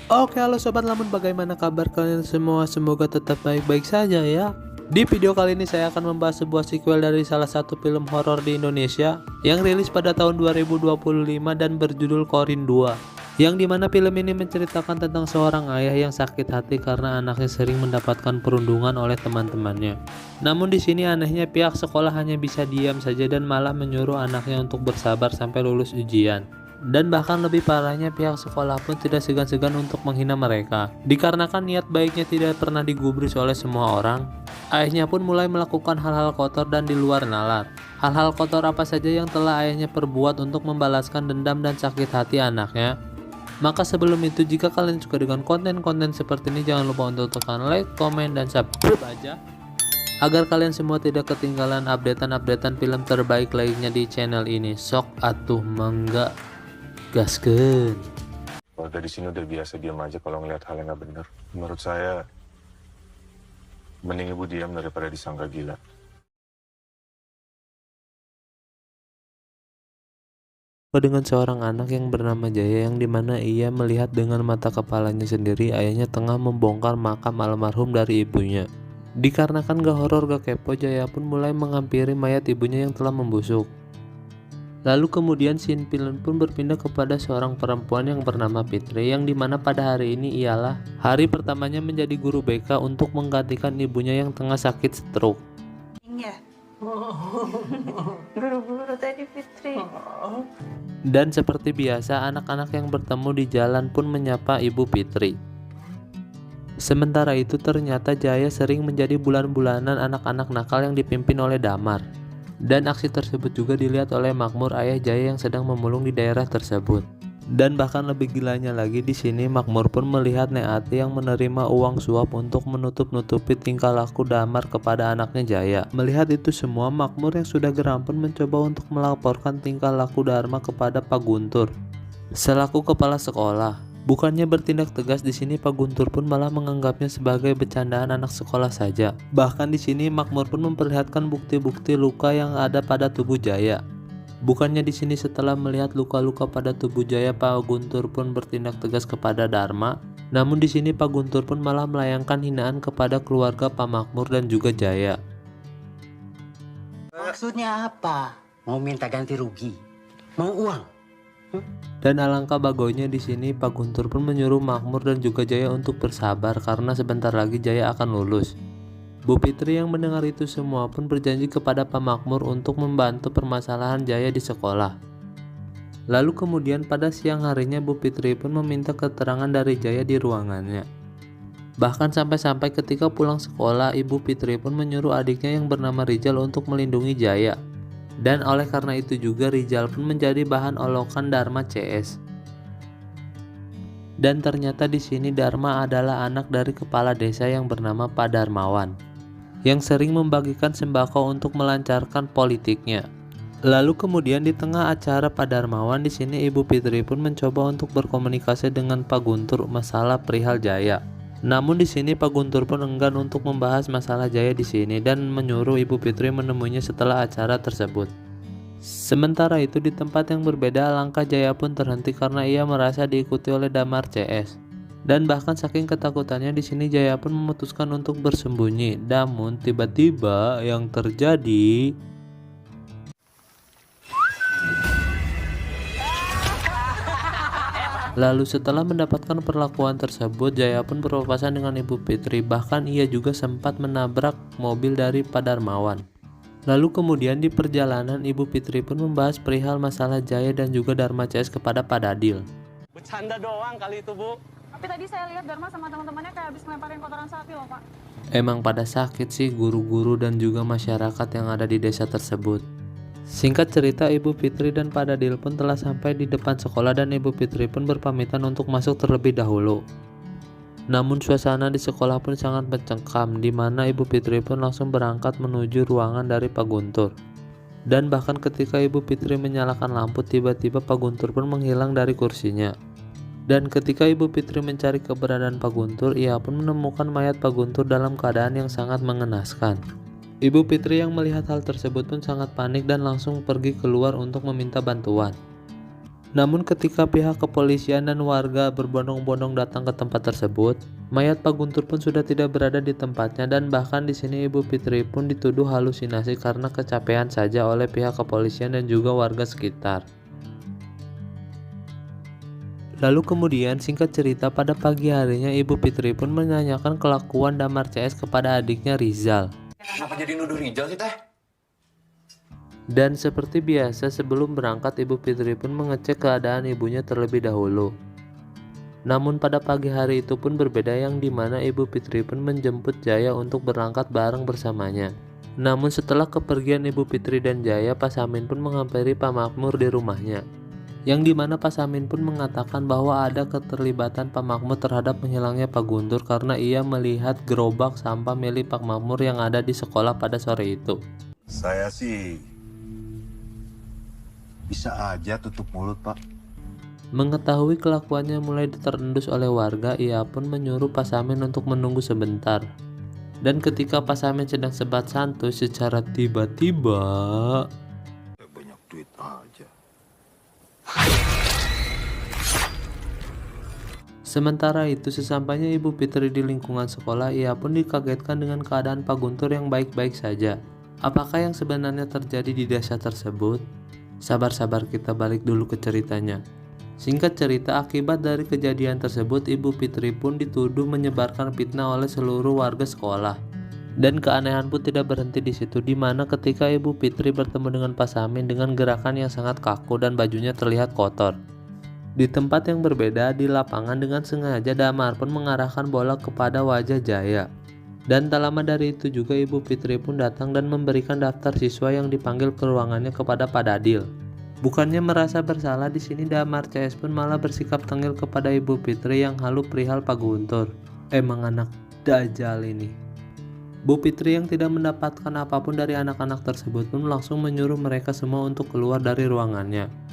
Oke, halo Sobat Lamun, bagaimana kabar kalian semua? Semoga tetap baik-baik saja ya. Di video kali ini saya akan membahas sebuah sequel dari salah satu film horor di Indonesia yang rilis pada tahun 2025 dan berjudul Qorin 2. Yang dimana film ini menceritakan tentang seorang ayah yang sakit hati karena anaknya sering mendapatkan perundungan oleh teman-temannya. Namun di sini anehnya pihak sekolah hanya bisa diam saja dan malah menyuruh anaknya untuk bersabar sampai lulus ujian. Dan bahkan lebih parahnya pihak sekolah pun tidak segan-segan untuk menghina mereka. Dikarenakan niat baiknya tidak pernah digubris oleh semua orang, ayahnya pun mulai melakukan hal-hal kotor dan di luar nalar. Hal-hal kotor apa saja yang telah ayahnya perbuat untuk membalaskan dendam dan sakit hati anaknya? Maka sebelum itu, jika kalian suka dengan konten-konten seperti ini, jangan lupa untuk tekan like, komen, dan subscribe aja agar kalian semua tidak ketinggalan updatean film terbaik lainnya di channel ini. Sok atuh mangga gaskeun. Warga di sini udah biasa diam aja kalau ngelihat hal yang nggak benar. Menurut saya, mending ibu diam daripada disangka gila. Dengan seorang anak yang bernama Jaya, yang dimana ia melihat dengan mata kepalanya sendiri ayahnya tengah membongkar makam almarhum dari ibunya. Dikarenakan gak horor gak kepo, Jaya pun mulai menghampiri mayat ibunya yang telah membusuk. Lalu kemudian scene film pun berpindah kepada seorang perempuan yang bernama Fitri, yang dimana pada hari ini ialah hari pertamanya menjadi guru BK untuk menggantikan ibunya yang tengah sakit stroke. Ya. Guru-guru tadi Fitri. Dan seperti biasa, anak-anak yang bertemu di jalan pun menyapa Ibu Fitri. Sementara itu ternyata Jaya sering menjadi bulan-bulanan anak-anak nakal yang dipimpin oleh Damar. Dan aksi tersebut juga dilihat oleh Makmur, ayah Jaya yang sedang memulung di daerah tersebut. Dan bahkan lebih gilanya lagi, di sini Makmur pun melihat Neati yang menerima uang suap untuk menutup-nutupi tingkah laku Damar kepada anaknya Jaya. Melihat itu semua, Makmur yang sudah geram pun mencoba untuk melaporkan tingkah laku Dharma kepada Pak Guntur selaku kepala sekolah. Bukannya bertindak tegas, di sini Pak Guntur pun malah menganggapnya sebagai bercandaan anak sekolah saja. Bahkan di sini Makmur pun memperlihatkan bukti-bukti luka yang ada pada tubuh Jaya. Bukannya di sini setelah melihat luka-luka pada tubuh Jaya, Pak Guntur pun bertindak tegas kepada Dharma. Namun di sini Pak Guntur pun malah melayangkan hinaan kepada keluarga Pak Makmur dan juga Jaya. Maksudnya apa? Mau minta ganti rugi? Mau uang? Dan alangkah bagonya di sini Pak Guntur pun menyuruh Makmur dan juga Jaya untuk bersabar karena sebentar lagi Jaya akan lulus. Bu Fitri yang mendengar itu semua pun berjanji kepada Pak Makmur untuk membantu permasalahan Jaya di sekolah. Lalu kemudian pada siang harinya Bu Fitri pun meminta keterangan dari Jaya di ruangannya. Bahkan sampai-sampai ketika pulang sekolah, Ibu Fitri pun menyuruh adiknya yang bernama Rijal untuk melindungi Jaya. Dan oleh karena itu juga Rijal pun menjadi bahan olokan Dharma CS. Dan ternyata di sini Dharma adalah anak dari kepala desa yang bernama Pak Darmawan, yang sering membagikan sembako untuk melancarkan politiknya. Lalu kemudian di tengah acara Pak Darmawan, di sini Ibu Fitri pun mencoba untuk berkomunikasi dengan Pak Guntur masalah perihal Jaya. Namun di sini Pak Guntur pun enggan untuk membahas masalah Jaya di sini dan menyuruh Ibu Fitri menemuinya setelah acara tersebut. Sementara itu di tempat yang berbeda, langkah Jaya pun terhenti karena ia merasa diikuti oleh Damar CS. Dan bahkan saking ketakutannya, di sini Jaya pun memutuskan untuk bersembunyi. Namun tiba-tiba yang terjadi, lalu setelah mendapatkan perlakuan tersebut, Jaya pun berpapasan dengan Ibu Fitri. Bahkan ia juga sempat menabrak mobil dari Pak Darmawan. Lalu kemudian di perjalanan, Ibu Fitri pun membahas perihal masalah Jaya dan juga Dharma CS kepada Pak Dadil. Bercanda doang kali itu, Bu. Tapi tadi saya lihat Dharma sama teman-temannya kayak habis ngelemparin kotoran sapi loh, Pak. Emang pada sakit sih guru-guru dan juga masyarakat yang ada di desa tersebut. Singkat cerita, Ibu Fitri dan Pak Dadil pun telah sampai di depan sekolah dan Ibu Fitri pun berpamitan untuk masuk terlebih dahulu. Namun suasana di sekolah pun sangat mencekam, di mana Ibu Fitri pun langsung berangkat menuju ruangan dari Pak Guntur. Dan bahkan ketika Ibu Fitri menyalakan lampu, tiba-tiba Pak Guntur pun menghilang dari kursinya. Dan ketika Ibu Fitri mencari keberadaan Pak Guntur, ia pun menemukan mayat Pak Guntur dalam keadaan yang sangat mengenaskan. Ibu Fitri yang melihat hal tersebut pun sangat panik dan langsung pergi keluar untuk meminta bantuan. Namun ketika pihak kepolisian dan warga berbondong-bondong datang ke tempat tersebut, mayat Pak Guntur pun sudah tidak berada di tempatnya, dan bahkan di sini Ibu Fitri pun dituduh halusinasi karena kecapean saja oleh pihak kepolisian dan juga warga sekitar. Lalu kemudian singkat cerita pada pagi harinya Ibu Fitri pun menanyakan kelakuan Damar CS kepada adiknya Rizal. Kenapa jadi nuduh Rizal sih teh? Dan seperti biasa sebelum berangkat Ibu Fitri pun mengecek keadaan ibunya terlebih dahulu. Namun pada pagi hari itu pun berbeda, yang dimana Ibu Fitri pun menjemput Jaya untuk berangkat bareng bersamanya. Namun setelah kepergian Ibu Fitri dan Jaya, Pak Samin pun menghampiri Pak Makmur di rumahnya. Yang dimana Pak Samin pun mengatakan bahwa ada keterlibatan Pak Makmur terhadap menghilangnya Pak Guntur karena ia melihat gerobak sampah milik Pak Makmur yang ada di sekolah pada sore itu. Saya sih bisa aja tutup mulut, Pak. Mengetahui kelakuannya mulai terendus oleh warga, ia pun menyuruh Pak Samin untuk menunggu sebentar. Dan ketika Pak Samin sedang sebat santuy, secara tiba-tiba Banyak duit aja. sementara itu, sesampainya Ibu Fitri di lingkungan sekolah, ia pun dikagetkan dengan keadaan Pak Guntur yang baik-baik saja. Apakah yang sebenarnya terjadi di desa tersebut? Sabar-sabar, kita balik dulu ke ceritanya. Singkat cerita, akibat dari kejadian tersebut, Ibu Fitri pun dituduh menyebarkan fitnah oleh seluruh warga sekolah. Dan keanehan pun tidak berhenti di situ, di mana ketika Ibu Fitri bertemu dengan Pak Samin dengan gerakan yang sangat kaku dan bajunya terlihat kotor. Di tempat yang berbeda di lapangan, dengan sengaja Damar pun mengarahkan bola kepada wajah Jaya. Dan tak lama dari itu juga Ibu Fitri pun datang dan memberikan daftar siswa yang dipanggil ke ruangannya kepada Pak Dadil. Bukannya merasa bersalah, di sini Damar CS pun malah bersikap tengil kepada Ibu Fitri yang halu perihal Pak Guntur. Emang anak dajal ini. Bu Fitri yang tidak mendapatkan apapun dari anak-anak tersebut pun langsung menyuruh mereka semua untuk keluar dari ruangannya.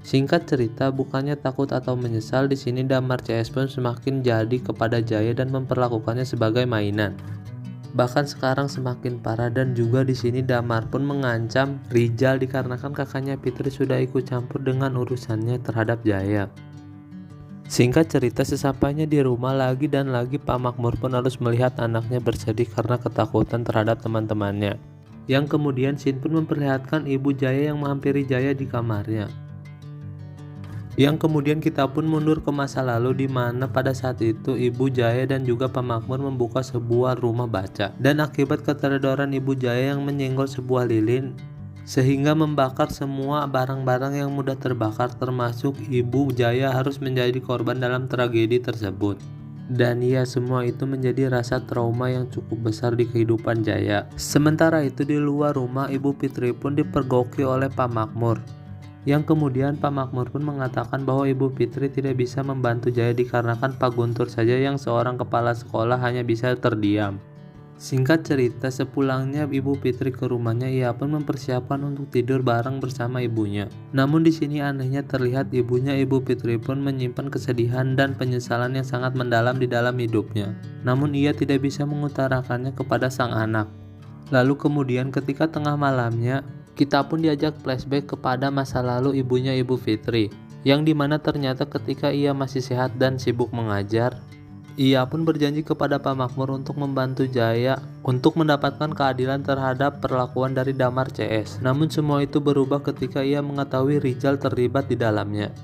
Singkat cerita, bukannya takut atau menyesal, di sini Damar CS pun semakin jadi kepada Jaya dan memperlakukannya sebagai mainan. Bahkan sekarang semakin parah, dan juga di sini Damar pun mengancam Rizal dikarenakan kakaknya Fitri sudah ikut campur dengan urusannya terhadap Jaya. Singkat cerita, sesampainya di rumah lagi dan lagi Pak Makmur pun harus melihat anaknya bersedih karena ketakutan terhadap teman-temannya. Yang kemudian Sin pun memperlihatkan Ibu Jaya yang menghampiri Jaya di kamarnya. Yang kemudian kita pun mundur ke masa lalu, di mana pada saat itu Ibu Jaya dan juga Pak Makmur membuka sebuah rumah baca. Dan akibat keteledoran Ibu Jaya yang menyenggol sebuah lilin sehingga membakar semua barang-barang yang mudah terbakar, termasuk Ibu Jaya harus menjadi korban dalam tragedi tersebut. Dan ya, semua itu menjadi rasa trauma yang cukup besar di kehidupan Jaya. Sementara itu di luar rumah, Ibu Fitri pun dipergoki oleh Pak Makmur. Yang kemudian Pak Makmur pun mengatakan bahwa Ibu Fitri tidak bisa membantu Jaya dikarenakan Pak Guntur saja yang seorang kepala sekolah hanya bisa terdiam. Singkat cerita, sepulangnya Ibu Fitri ke rumahnya, ia pun mempersiapkan untuk tidur bareng bersama ibunya. Namun di sini anehnya terlihat ibunya Ibu Fitri pun menyimpan kesedihan dan penyesalan yang sangat mendalam di dalam hidupnya. Namun ia tidak bisa mengutarakannya kepada sang anak. Lalu kemudian ketika tengah malamnya, kita pun diajak flashback kepada masa lalu ibunya Ibu Fitri, yang dimana ternyata ketika ia masih sehat dan sibuk mengajar, ia pun berjanji kepada Pak Makmur untuk membantu Jaya untuk mendapatkan keadilan terhadap perlakuan dari Damar CS. Namun semua itu berubah ketika ia mengetahui Rizal terlibat di dalamnya.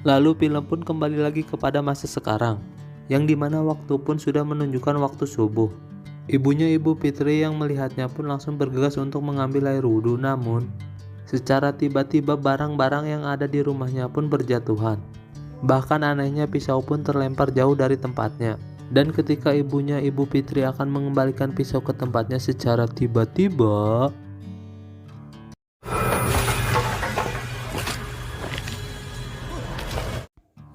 Lalu film pun kembali lagi kepada masa sekarang, yang dimana waktu pun sudah menunjukkan waktu subuh. Ibunya Ibu Fitri yang melihatnya pun langsung bergegas untuk mengambil air wudhu, namun secara tiba-tiba barang-barang yang ada di rumahnya pun berjatuhan. Bahkan anehnya pisau pun terlempar jauh dari tempatnya. Dan ketika ibunya Ibu Fitri akan mengembalikan pisau ke tempatnya, secara tiba-tiba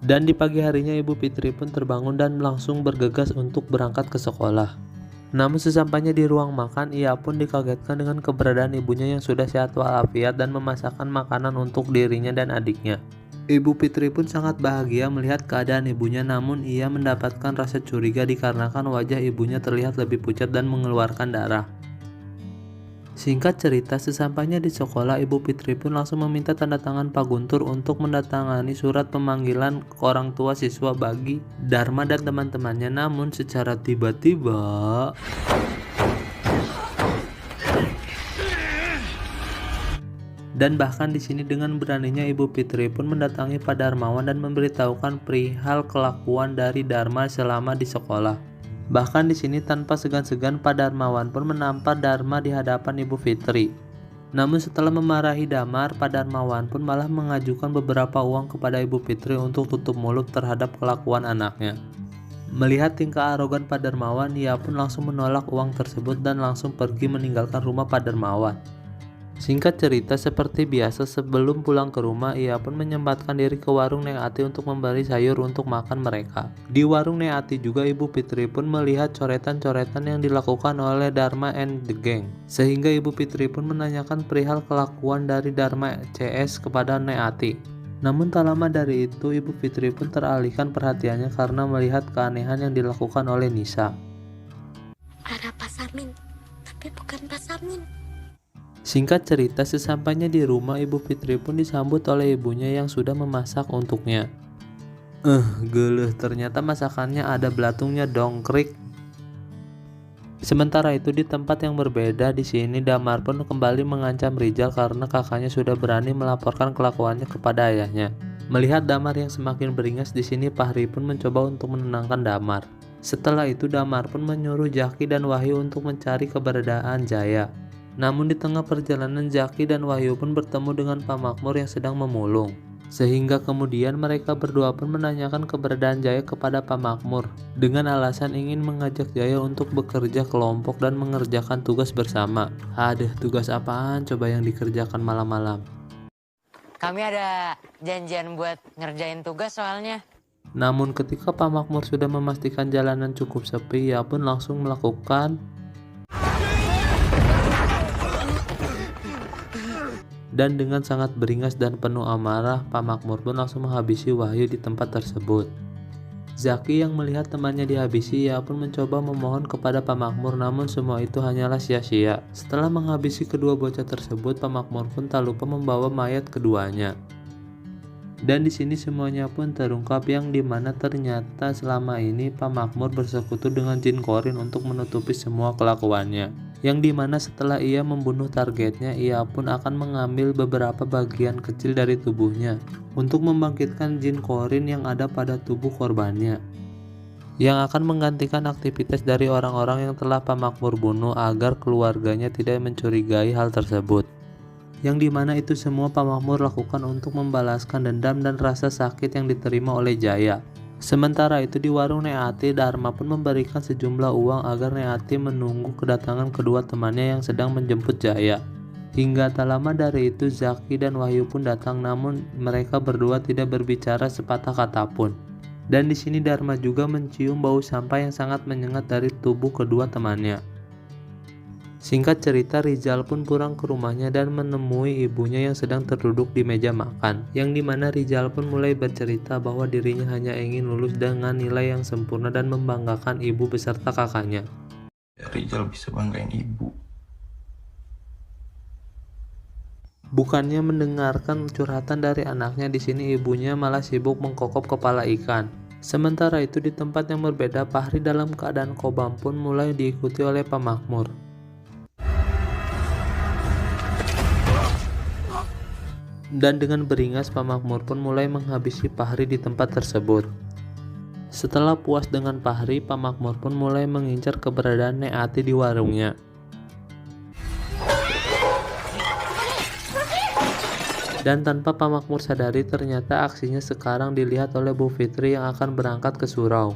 dan di pagi harinya Ibu Fitri pun terbangun dan langsung bergegas untuk berangkat ke sekolah. Namun sesampainya di ruang makan, ia pun dikagetkan dengan keberadaan ibunya yang sudah sehat walafiat dan memasakkan makanan untuk dirinya dan adiknya. Ibu Fitri pun sangat bahagia melihat keadaan ibunya, namun ia mendapatkan rasa curiga dikarenakan wajah ibunya terlihat lebih pucat dan mengeluarkan darah. Singkat cerita, sesampainya di sekolah, Ibu Fitri pun langsung meminta tanda tangan Pak Guntur untuk mendatangani surat pemanggilan ke orang tua siswa bagi Dharma dan teman-temannya. Namun secara tiba-tiba dan bahkan di sini dengan beraninya Ibu Fitri pun mendatangi Pak Darmawan dan memberitahukan perihal kelakuan dari Dharma selama di sekolah. Bahkan di sini tanpa segan-segan Pak Darmawan pun menampar Dharma di hadapan Ibu Fitri. Namun setelah memarahi Damar, Pak Darmawan pun malah mengajukan beberapa uang kepada Ibu Fitri untuk tutup mulut terhadap kelakuan anaknya. Melihat tingkah arogan Pak Darmawan, ia pun langsung menolak uang tersebut dan langsung pergi meninggalkan rumah Pak Darmawan. Singkat cerita, seperti biasa sebelum pulang ke rumah, ia pun menyempatkan diri ke warung Neng Ati untuk membeli sayur untuk makan mereka. Di warung Neng Ati juga Ibu Fitri pun melihat coretan-coretan yang dilakukan oleh Dharma and the Gang. Sehingga Ibu Fitri pun menanyakan perihal kelakuan dari Dharma CS kepada Neng Ati. Namun tak lama dari itu Ibu Fitri pun teralihkan perhatiannya karena melihat keanehan yang dilakukan oleh Nisa. Ada Pak Samin, tapi bukan Pak Samin. Singkat cerita, sesampainya di rumah, Ibu Fitri pun disambut oleh ibunya yang sudah memasak untuknya. Geluh, ternyata masakannya ada belatungnya dongkrik. Sementara itu di tempat yang berbeda di sini Damar pun kembali mengancam Rizal karena kakaknya sudah berani melaporkan kelakuannya kepada ayahnya. Melihat Damar yang semakin beringas di sini, Fahri pun mencoba untuk menenangkan Damar. Setelah itu Damar pun menyuruh Jaki dan Wahyu untuk mencari keberadaan Jaya. Namun di tengah perjalanan Jaki dan Wahyu pun bertemu dengan Pak Makmur yang sedang memulung. Sehingga kemudian mereka berdua pun menanyakan keberadaan Jaya kepada Pak Makmur dengan alasan ingin mengajak Jaya untuk bekerja kelompok dan mengerjakan tugas bersama. Aduh, tugas apaan coba yang dikerjakan malam-malam? Kami ada janjian buat ngerjain tugas soalnya. Namun ketika Pak Makmur sudah memastikan jalanan cukup sepi, ia pun langsung melakukan dan dengan sangat beringas dan penuh amarah, Pak Makmur pun langsung menghabisi Wahyu di tempat tersebut. Zaki yang melihat temannya dihabisi, ia pun mencoba memohon kepada Pak Makmur, namun semua itu hanyalah sia-sia. Setelah menghabisi kedua bocah tersebut, Pak Makmur pun tak lupa membawa mayat keduanya. Dan di sini semuanya pun terungkap yang dimana ternyata selama ini Pak Makmur bersekutu dengan Jin Korin untuk menutupi semua kelakuannya. Yang dimana setelah ia membunuh targetnya, ia pun akan mengambil beberapa bagian kecil dari tubuhnya untuk membangkitkan Jin Korin yang ada pada tubuh korbannya, yang akan menggantikan aktivitas dari orang-orang yang telah Pak Makmur bunuh agar keluarganya tidak mencurigai hal tersebut. Yang dimana itu semua Pak Makmur lakukan untuk membalaskan dendam dan rasa sakit yang diterima oleh Jaya. Sementara itu di warung Neati, Dharma pun memberikan sejumlah uang agar Neati menunggu kedatangan kedua temannya yang sedang menjemput Jaya. Hingga tak lama dari itu Zaki dan Wahyu pun datang, namun mereka berdua tidak berbicara sepatah kata pun. Dan di sini Dharma juga mencium bau sampah yang sangat menyengat dari tubuh kedua temannya. Singkat cerita, Rizal pun pulang ke rumahnya dan menemui ibunya yang sedang terduduk di meja makan, yang dimana Rizal pun mulai bercerita bahwa dirinya hanya ingin lulus dengan nilai yang sempurna dan membanggakan ibu beserta kakaknya. Rizal bisa banggain ibu. Bukannya mendengarkan curhatan dari anaknya, di sini ibunya malah sibuk mengkokop kepala ikan. Sementara itu di tempat yang berbeda, Fahri dalam keadaan kobam pun mulai diikuti oleh Pak Makmur. Dan dengan beringas Pak Makmur pun mulai menghabisi Fahri di tempat tersebut. Setelah puas dengan Fahri, Pak Makmur pun mulai mengincar keberadaan Neati di warungnya. Dan tanpa Pak Makmur sadari, ternyata aksinya sekarang dilihat oleh Bu Fitri yang akan berangkat ke surau.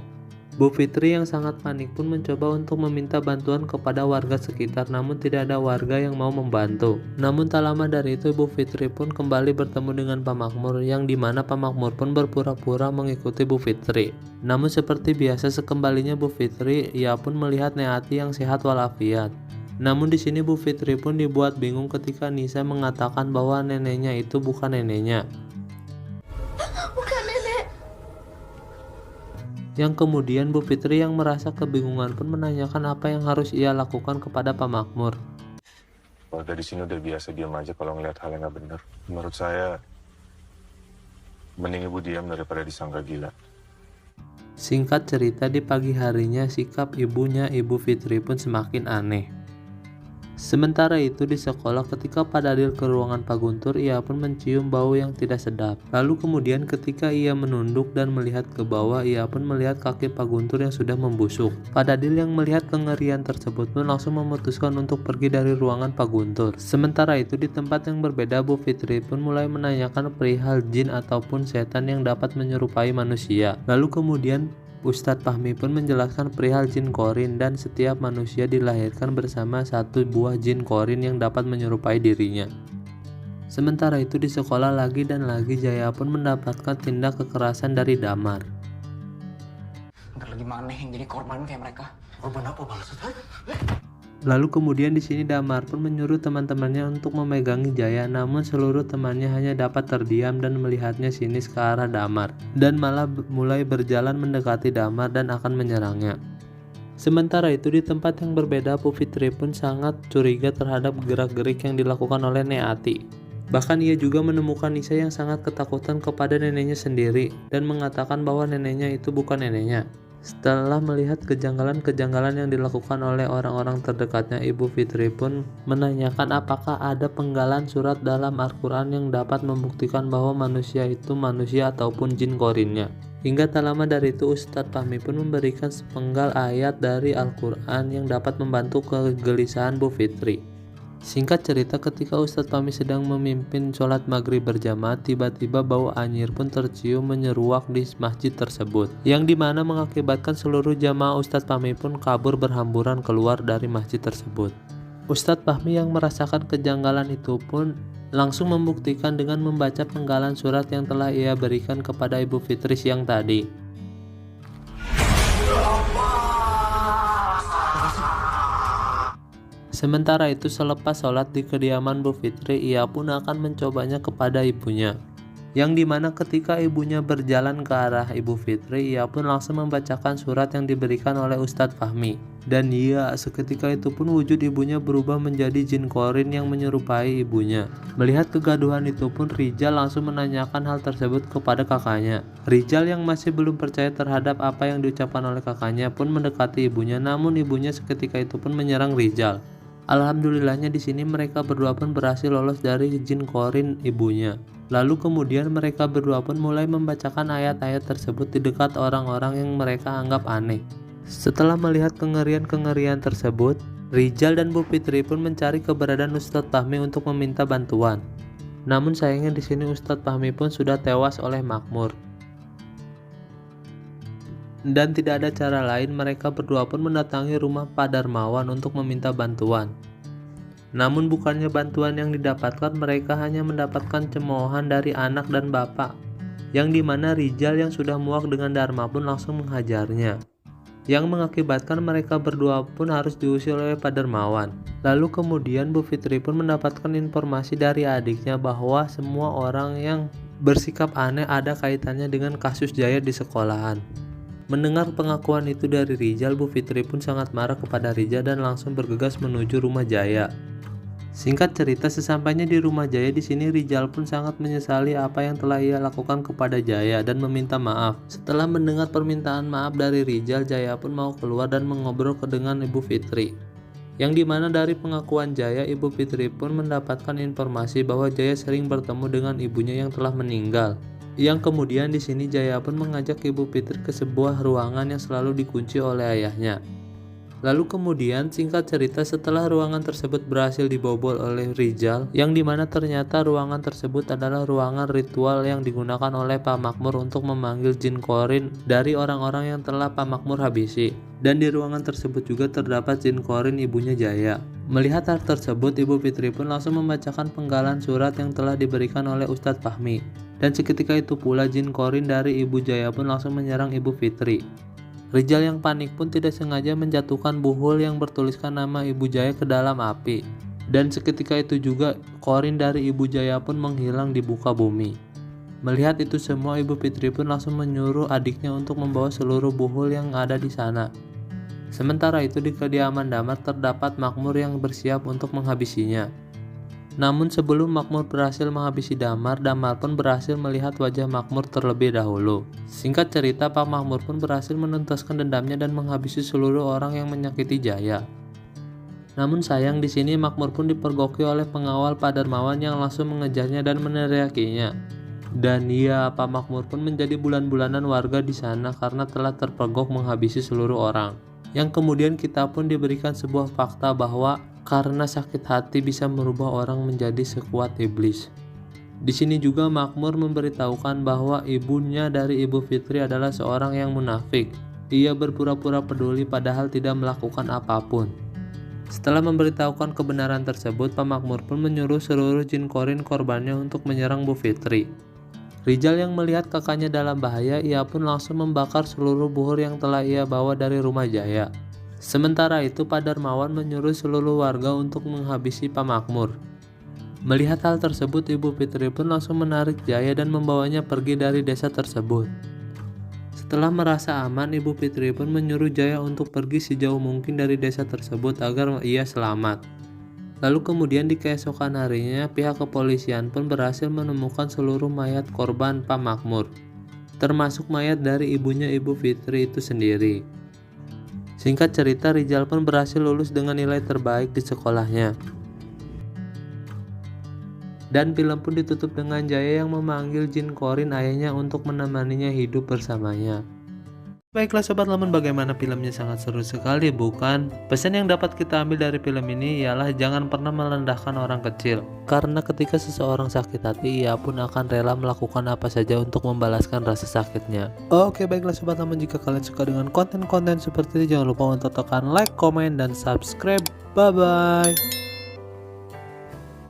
Bu Fitri yang sangat panik pun mencoba untuk meminta bantuan kepada warga sekitar, namun tidak ada warga yang mau membantu. Namun tak lama dari itu Bu Fitri pun kembali bertemu dengan Pak Makmur, yang dimana Pak Makmur pun berpura-pura mengikuti Bu Fitri. Namun seperti biasa sekembalinya Bu Fitri, ia pun melihat Neati yang sehat walafiat. Namun di sini Bu Fitri pun dibuat bingung ketika Nisa mengatakan bahwa neneknya itu bukan neneknya. Bukan nenek. Yang kemudian Bu Fitri yang merasa kebingungan pun menanyakan apa yang harus ia lakukan kepada Pak Makmur. Warga di sini udah biasa diam aja kalau ngeliat hal yang nggak bener. Menurut saya, mending ibu diam daripada disangka gila. Singkat cerita, di pagi harinya sikap ibunya, Ibu Fitri pun semakin aneh. Sementara itu di sekolah, ketika Pak Dadil ke ruangan Pak Guntur, ia pun mencium bau yang tidak sedap. Lalu kemudian ketika ia menunduk dan melihat ke bawah, ia pun melihat kaki Pak Guntur yang sudah membusuk. Pak Dadil yang melihat kengerian tersebut pun langsung memutuskan untuk pergi dari ruangan Pak Guntur. Sementara itu di tempat yang berbeda, Bu Fitri pun mulai menanyakan perihal jin ataupun setan yang dapat menyerupai manusia. Lalu kemudian Ustadz Fahmi pun menjelaskan perihal jin korin dan setiap manusia dilahirkan bersama satu buah jin korin yang dapat menyerupai dirinya. Sementara itu di sekolah lagi dan lagi Jaya pun mendapatkan tindak kekerasan dari Damar. Ntar lagi mana yang jadi korban kayak mereka? Korban apa maksudnya? Lalu kemudian di sini Damar pun menyuruh teman-temannya untuk memegangi Jaya, namun seluruh temannya hanya dapat terdiam dan melihatnya sinis ke arah Damar dan malah mulai berjalan mendekati Damar dan akan menyerangnya. Sementara itu di tempat yang berbeda, Bu Fitri pun sangat curiga terhadap gerak-gerik yang dilakukan oleh Neati. Bahkan ia juga menemukan Nisa yang sangat ketakutan kepada neneknya sendiri dan mengatakan bahwa neneknya itu bukan neneknya. Setelah melihat kejanggalan-kejanggalan yang dilakukan oleh orang-orang terdekatnya, Ibu Fitri pun menanyakan apakah ada penggalan surat dalam Al-Quran yang dapat membuktikan bahwa manusia itu manusia ataupun jin korinnya. Hingga tak lama dari itu Ustadz Fahmi pun memberikan sepenggal ayat dari Al-Quran yang dapat membantu kegelisahan Bu Fitri. Singkat cerita, ketika Ustadz Fahmi sedang memimpin sholat maghrib berjamaah, tiba-tiba bau anyir pun tercium menyeruak di masjid tersebut, yang dimana mengakibatkan seluruh jamaah Ustadz Fahmi pun kabur berhamburan keluar dari masjid tersebut. Ustadz Fahmi yang merasakan kejanggalan itu pun langsung membuktikan dengan membaca penggalan surat yang telah ia berikan kepada Ibu Fitri siang tadi. Sementara itu selepas sholat di kediaman Bu Fitri, ia pun akan mencobanya kepada ibunya. Yang dimana ketika ibunya berjalan ke arah Ibu Fitri, ia pun langsung membacakan surat yang diberikan oleh Ustadz Fahmi. Dan ia seketika itu pun wujud ibunya berubah menjadi jin korin yang menyerupai ibunya. Melihat kegaduhan itu pun Rijal langsung menanyakan hal tersebut kepada kakaknya. Rijal yang masih belum percaya terhadap apa yang diucapkan oleh kakaknya pun mendekati ibunya, namun ibunya seketika itu pun menyerang Rijal. Alhamdulillahnya di sini mereka berdua pun berhasil lolos dari jin korin ibunya. Lalu kemudian mereka berdua pun mulai membacakan ayat-ayat tersebut di dekat orang-orang yang mereka anggap aneh. Setelah melihat kengerian-kengerian tersebut, Rijal dan Bu Fitri pun mencari keberadaan Ustadz Fahmi untuk meminta bantuan. Namun sayangnya di sini Ustadz Fahmi pun sudah tewas oleh Makmur. Dan tidak ada cara lain, mereka berdua pun mendatangi rumah Pak Darmawan untuk meminta bantuan. Namun bukannya bantuan yang didapatkan, mereka hanya mendapatkan cemoohan dari anak dan bapak, yang dimana Rijal yang sudah muak dengan Dharma pun langsung menghajarnya, yang mengakibatkan mereka berdua pun harus diusir oleh Pak Darmawan. Lalu kemudian Bu Fitri pun mendapatkan informasi dari adiknya bahwa semua orang yang bersikap aneh ada kaitannya dengan kasus Jaya di sekolahan. Mendengar pengakuan itu dari Rijal, Bu Fitri pun sangat marah kepada Rijal dan langsung bergegas menuju rumah Jaya. Singkat cerita, sesampainya di rumah Jaya, di sini Rijal pun sangat menyesali apa yang telah ia lakukan kepada Jaya dan meminta maaf. Setelah mendengar permintaan maaf dari Rijal, Jaya pun mau keluar dan mengobrol dengan Ibu Fitri. Yang dimana dari pengakuan Jaya, Ibu Fitri pun mendapatkan informasi bahwa Jaya sering bertemu dengan ibunya yang telah meninggal. Yang kemudian di sini Jaya pun mengajak Ibu Fitri ke sebuah ruangan yang selalu dikunci oleh ayahnya. Lalu kemudian singkat cerita, setelah ruangan tersebut berhasil dibobol oleh Rijal, yang dimana ternyata ruangan tersebut adalah ruangan ritual yang digunakan oleh Pak Makmur untuk memanggil jin korin dari orang-orang yang telah Pak Makmur habisi. Dan di ruangan tersebut juga terdapat jin korin ibunya Jaya. Melihat hal tersebut, Ibu Fitri pun langsung membacakan penggalan surat yang telah diberikan oleh Ustadz Fahmi. Dan seketika itu pula jin korin dari Ibu Jaya pun langsung menyerang Ibu Fitri. Rijal yang panik pun tidak sengaja menjatuhkan buhul yang bertuliskan nama Ibu Jaya ke dalam api. Dan seketika itu juga korin dari Ibu Jaya pun menghilang di muka bumi. Melihat itu semua, Ibu Fitri pun langsung menyuruh adiknya untuk membawa seluruh buhul yang ada di sana. Sementara itu di kediaman Damar terdapat Makmur yang bersiap untuk menghabisinya. Namun sebelum Makmur berhasil menghabisi Damar, Damar pun berhasil melihat wajah Makmur terlebih dahulu. Singkat cerita, Pak Makmur pun berhasil menuntaskan dendamnya dan menghabisi seluruh orang yang menyakiti Jaya. Namun sayang di sini Makmur pun dipergoki oleh pengawal Pak Darmawan yang langsung mengejarnya dan meneriakinya. Dan ya, Pak Makmur pun menjadi bulan-bulanan warga di sana karena telah terpergok menghabisi seluruh orang. Yang kemudian kita pun diberikan sebuah fakta bahwa karena sakit hati bisa merubah orang menjadi sekuat iblis. Di sini juga Makmur memberitahukan bahwa ibunya dari Ibu Fitri adalah seorang yang munafik. Ia berpura-pura peduli padahal tidak melakukan apapun. Setelah memberitahukan kebenaran tersebut, Pak Makmur pun menyuruh seluruh jin korin korbannya untuk menyerang Bu Fitri. Rijal yang melihat kakaknya dalam bahaya, ia pun langsung membakar seluruh buhur yang telah ia bawa dari rumah Jaya. Sementara itu, Pak Darmawan menyuruh seluruh warga untuk menghabisi Pak Makmur. Melihat hal tersebut, Ibu Fitri pun langsung menarik Jaya dan membawanya pergi dari desa tersebut. Setelah merasa aman, Ibu Fitri pun menyuruh Jaya untuk pergi sejauh mungkin dari desa tersebut agar ia selamat. Lalu kemudian di keesokan harinya, pihak kepolisian pun berhasil menemukan seluruh mayat korban Pak Makmur, termasuk mayat dari ibunya Ibu Fitri itu sendiri. Singkat cerita, Rijal pun berhasil lulus dengan nilai terbaik di sekolahnya. Dan film pun ditutup dengan Jaya yang memanggil jin korin ayahnya untuk menemaninya hidup bersamanya. Baiklah Sobat Lemon, bagaimana filmnya? Sangat seru sekali bukan? Pesan yang dapat kita ambil dari film ini ialah jangan pernah merendahkan orang kecil. Karena ketika seseorang sakit hati, ia pun akan rela melakukan apa saja untuk membalaskan rasa sakitnya. Oke, baiklah Sobat Lemon, jika kalian suka dengan konten-konten seperti ini, jangan lupa untuk tekan like, komen, dan subscribe. Bye-bye.